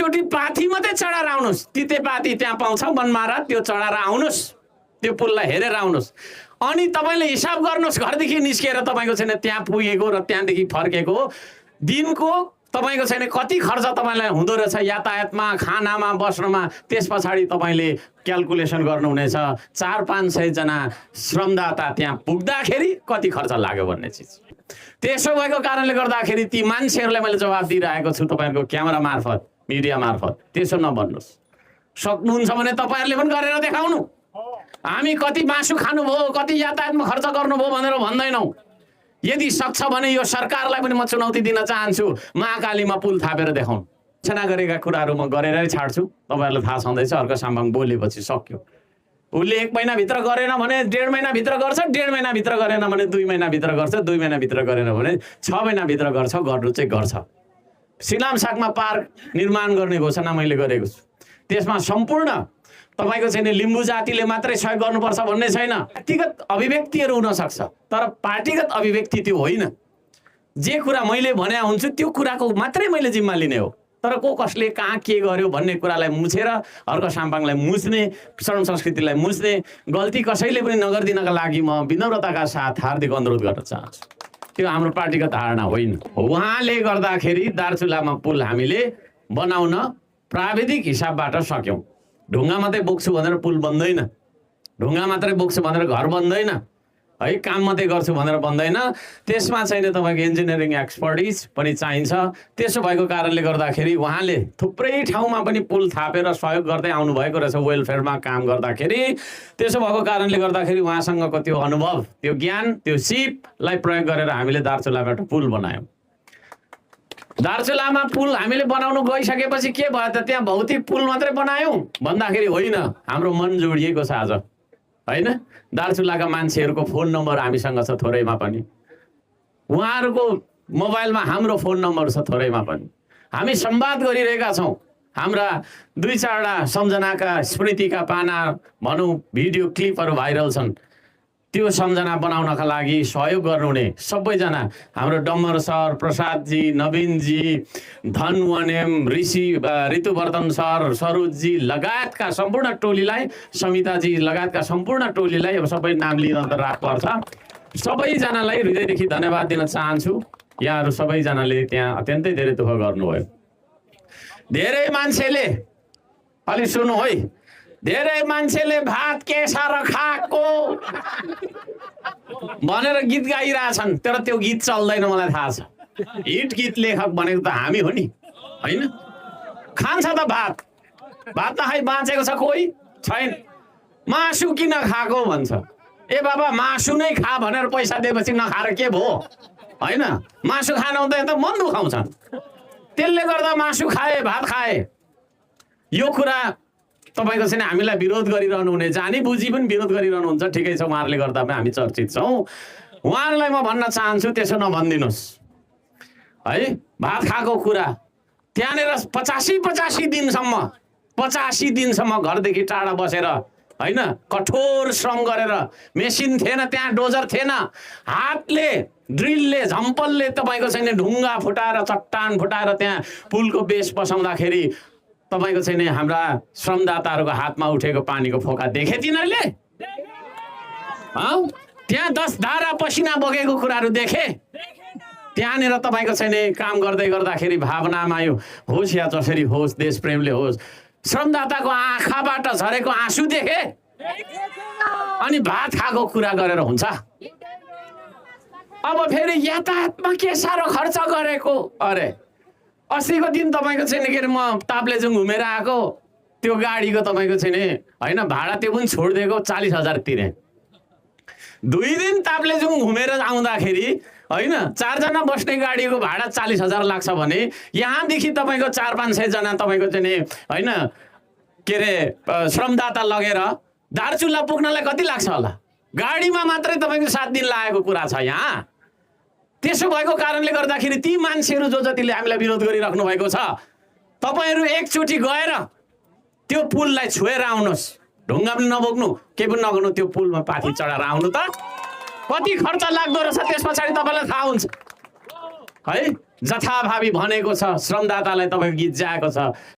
एकचोटि पाथी मात्रै चढाएर आउनुहोस्, तितेपाती त्यहाँ पाउँछ बनमारा, त्यो चढाएर आउनुहोस्, त्यो पुललाई हेरेर आउनुहोस्। अनि तपाईँले हिसाब गर्नुहोस् घरदेखि निस्किएर तपाईँको छैन त्यहाँ पुगेको र त्यहाँदेखि फर्केको दिनको तपाईँको छैन कति खर्च तपाईँलाई हुँदो रहेछ यातायातमा, खानामा, बस्नमा। त्यस पछाडि तपाईँले क्यालकुलेसन गर्नुहुनेछ 400-500 जना श्रमदाता त्यहाँ पुग्दाखेरि कति खर्च लाग्यो भन्ने चिज। त्यसो भएको कारणले गर्दाखेरि ती मान्छेहरूलाई मैले जवाब दिइरहेको छु तपाईँहरूको क्यामेरा मार्फत, मिडिया मार्फत। त्यसो नभन्नुहोस्। सक्नुहुन्छ भने तपाईँहरूले पनि गरेर देखाउनु। हामी कति मासु खानुभयो, कति यातायातमा खर्च गर्नुभयो भनेर भन्दैनौँ। यदि सक्छ भने यो सरकारलाई पनि म चुनौती दिन चाहन्छु, महाकालीमा पुल थापेर देखाउनु। घोषणा गरेका कुराहरू म गरेरै छाड्छु। तपाईँहरूलाई थाहा छँदैछ, अर्को साम्बाङ बोलेपछि सक्यो। उसले 1 महिनाभित्र गरेन भने 1.5 महिनाभित्र गर्छ, 1.5 महिनाभित्र गरेन भने 2 महिनाभित्र गर्छ, 2 महिनाभित्र गरेन भने 6 महिनाभित्र गर्छ। गर्नु चाहिँ गर्छ। सिलामसाकमा पार्क निर्माण गर्ने घोषणा मैले गरेको छु। त्यसमा सम्पूर्ण तपाईँको छैन लिम्बू जातिले मात्रै सहयोग गर्नुपर्छ भन्ने छैन। व्यक्तिगत अभिव्यक्तिहरू हुनसक्छ, तर पार्टीगत अभिव्यक्ति त्यो होइन। जे कुरा मैले भने हुन्छु त्यो कुराको मात्रै मैले जिम्मा लिने हो। तर को कसले कहाँ के गर्यो भन्ने कुरालाई मुछेर अर्को साम्पाङलाई मुछ्ने, श्रम संस्कृतिलाई मुछ्ने गल्ती कसैले पनि नगरिदिनका लागि म विनम्रताका साथ हार्दिक अनुरोध गर्न चाहन्छु। त्यो हाम्रो पार्टीगत धारणा होइन। उहाँले गर्दाखेरि दार्चुलामा पुल हामीले बनाउन प्राविधिक हिसाबबाट सक्यौँ। ढुङ्गा मात्रै बोक्छु भनेर पुल बन्दैन, ढुङ्गा मात्रै बोक्छु भनेर घर बन्दैन है, काम मात्रै गर्छु भनेर बन्दैन। त्यसमा चाहिँ तपाईँको इन्जिनियरिङ एक्सपर्टिज पनि चाहिन्छ। त्यसो भएको कारणले गर्दाखेरि उहाँले थुप्रै ठाउँमा पनि पुल थापेर सहयोग गर्दै आउनुभएको रहेछ वेलफेयरमा काम गर्दाखेरि। त्यसो भएको कारणले गर्दाखेरि उहाँसँगको त्यो अनुभव, त्यो ज्ञान, त्यो सिपलाई प्रयोग गरेर हामीले दार्चुलाबाट पुल बनायौँ। दार्चुलामा पुल हामीले बनाउनु गइसकेपछि के भयो त? त्यहाँ भौतिक पुल मात्रै बनायौँ भन्दाखेरि होइन, हाम्रो मन जोडिएको छ आज होइन। दार्चुलाका मान्छेहरूको फोन नम्बर हामीसँग छ थोरैमा पनि, उहाँहरूको मोबाइलमा हाम्रो फोन नम्बर छ थोरैमा पनि। हामी संवाद गरिरहेका छौँ। हाम्रा 2-4वटा सम्झनाका स्मृतिका पाना भनौँ भिडियो क्लिपहरू भाइरल छन्। त्यो सम्झना बनाउनका लागि सहयोग गर्नुहुने सबैजना हाम्रो डम्बर सर, प्रसादजी, नवीनजी, धनवनेम, ऋतुवर्धन सर, सरोजजी लगायतका सम्पूर्ण टोलीलाई, समिताजी लगायतका सम्पूर्ण टोलीलाई अब सबै नाम लिन त राख पर्छ। सबैजनालाई हृदयदेखि धन्यवाद दिन चाहन्छु। यहाँहरू सबैजनाले त्यहाँ अत्यन्तै धेरै दुःख गर्नुभयो। धेरै मान्छेले अलि सुन्नु है, धेरै मान्छेले भात के साह्रो खाएको भनेर गीत गाइरहेछन्, तर त्यो गीत चल्दैन। मलाई थाहा छ हिट गीत लेखक भनेको त हामी हो नि होइन। खान्छ त भात, भात नखाइ बाँचेको छ कोही छैन। मासु किन खाएको भन्छ। ए बाबा मासु नै खा भनेर पैसा दिएपछि नखाएर के भयो होइन। मासु खान हुँदैन त मन दुखाउँछ। त्यसले गर्दा मासु खाए, भात खाए। यो कुरा तपाईँको चाहिँ हामीलाई विरोध गरिरहनु हुने, जानी बुझी पनि विरोध गरिरहनुहुन्छ। ठिकै छ, उहाँहरूले गर्दा पनि हामी चर्चित छौँ। उहाँहरूलाई म भन्न चाहन्छु त्यसो नभनिदिनुहोस् है। भात खाएको कुरा त्यहाँनिर 85 दिनसम्म 85 दिनसम्म घरदेखि टाढा बसेर होइन, कठोर श्रम गरेर, मेसिन थिएन त्यहाँ, डोजर थिएन, हातले ड्रिलले झम्पलले तपाईँको चाहिँ ढुङ्गा फुटाएर, चट्टान फुटाएर त्यहाँ पुलको बेस बसाउँदाखेरि तपाईँको चाहिँ हाम्रा श्रमदाताहरूको हातमा उठेको पानीको फोका देखे तिनीहरूले? त्यहाँ 10 धारा पसिना बगेको कुराहरू देखे। त्यहाँनिर तपाईँको चाहिँ काम गर्दै गर्दाखेरि भावनामा यो होस् या जसरी होस्, देश प्रेमले होस्, श्रमदाताको आँखाबाट झरेको आँसु देखे। अनि भात खाएको कुरा गरेर हुन्छ? अब फेरि यातायातमा के साह्रो खर्च गरेको। अरे अस्तिको दिन तपाईँको चाहिँ के अरे म ताप्लेजुङ घुमेर आएको, त्यो गाडीको तपाईँको चाहिँ होइन भाडा त्यो पनि छोडिदिएको 40,000 तिरे। 2 दिन ताप्लेजुङ घुमेर आउँदाखेरि होइन 4 जना बस्ने गाडीको भाडा 40,000 लाग्छ भने यहाँदेखि तपाईँको 400-500 जना तपाईँको चाहिँ होइन के अरे श्रमदाता लगेर दार्चुला पुग्नलाई कति लाग्छ होला? गाडीमा मात्रै तपाईँको 7 दिन लागेको कुरा छ यहाँ। त्यसो भएको कारणले गर्दाखेरि ती मान्छेहरू जो जतिले हामीलाई विरोध गरिराख्नु भएको छ, तपाईँहरू एकचोटि गएर त्यो पुललाई छोएर आउनुहोस्। ढुङ्गा पनि नबोक्नु, केही पनि नगर्नु, त्यो पुलमा पाथी चढाएर आउनु त कति खर्च लाग्दो रहेछ त्यस पछाडि तपाईँलाई थाहा हुन्छ है। जथाभावी भनेको छ, श्रमदातालाई तपाईँको गीत जाएको छ।